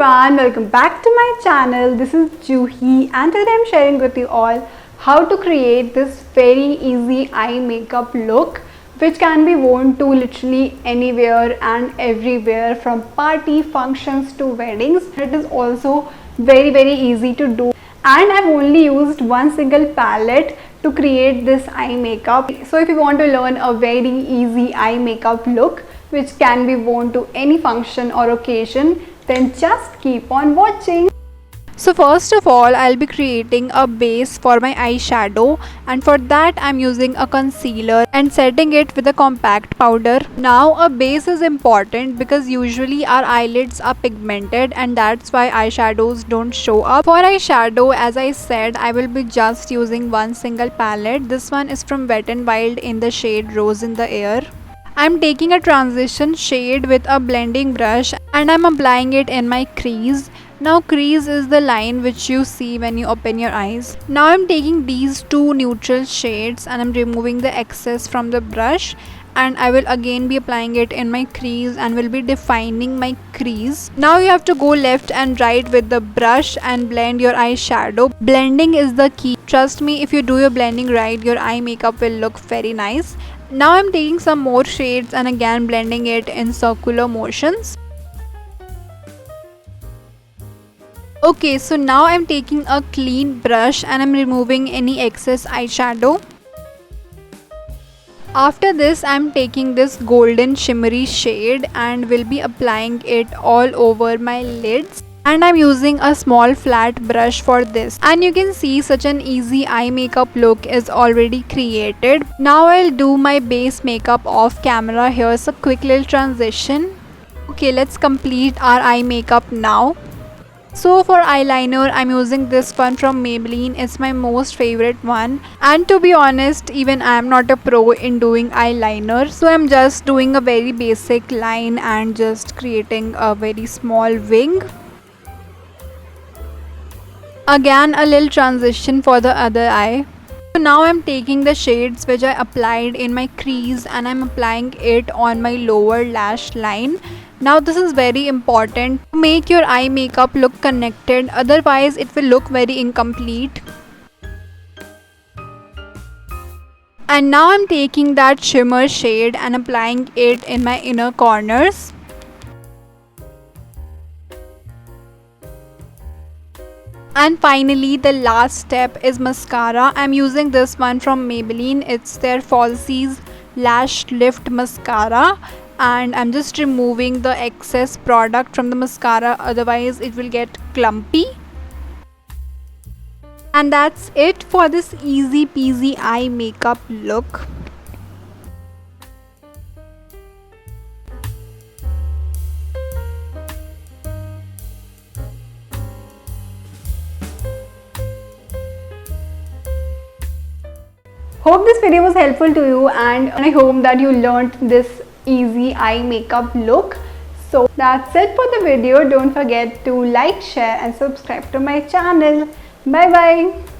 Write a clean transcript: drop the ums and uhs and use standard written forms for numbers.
everyone, welcome back to my channel. This is Juheezz and today I'm sharing with you all how to create this very easy eye makeup look which can be worn to literally anywhere and everywhere, from party functions to weddings. It is also very easy to do, and I've only used one single palette to create this eye makeup. So if you want to learn a very easy eye makeup look which can be worn to any function or occasion, then just keep on watching. So first of all, I'll be creating a base for my eyeshadow, and for that I'm using a concealer and setting it with a compact powder. Now a base is important because usually our eyelids are pigmented and that's why eyeshadows don't show up. For eyeshadow, as I said, I will be just using one single palette. This one is from Wet n Wild in the shade Rose in the Air. I'm taking a transition shade with a blending brush and I'm applying it in my crease. Now crease is the line which you see when you open your eyes. Now I'm taking these two neutral shades and I'm removing the excess from the brush, and I will again be applying it in my crease and will be defining my crease. Now you have to go left and right with the brush and blend your eyeshadow. Blending is the key. Trust me, if you do your blending right, your eye makeup will look very nice. Now I'm taking some more shades and again blending it in circular motions. Okay, so now I'm taking a clean brush and I'm removing any excess eyeshadow. After this, I'm taking this golden shimmery shade and will be applying it all over my lids. And I'm using a small flat brush for this. And you can see such an easy eye makeup look is already created. Now I'll do my base makeup off camera. Here's a quick little transition. Okay, let's complete our eye makeup now. So for eyeliner, I'm using this one from Maybelline. It's my most favorite one, and to be honest, even I'm not a pro in doing eyeliner, so I'm just doing a very basic line and just creating a very small wing. Again a little transition for the other eye. So now I'm taking the shades which I applied in my crease and I'm applying it on my lower lash line. Now this is very important to make your eye makeup look connected, otherwise it will look very incomplete. And now I'm taking that shimmer shade and applying it in my inner corners. And finally, the last step is mascara. I'm using this one from Maybelline. It's their Falsies Lash Lift Mascara. And I'm just removing the excess product from the mascara, otherwise it will get clumpy. And that's it for this easy peasy eye makeup look. Hope this video was helpful to you, and I hope that you learned this easy eye makeup look. So that's it for the video. Don't forget to like, share and subscribe to my channel. Bye bye.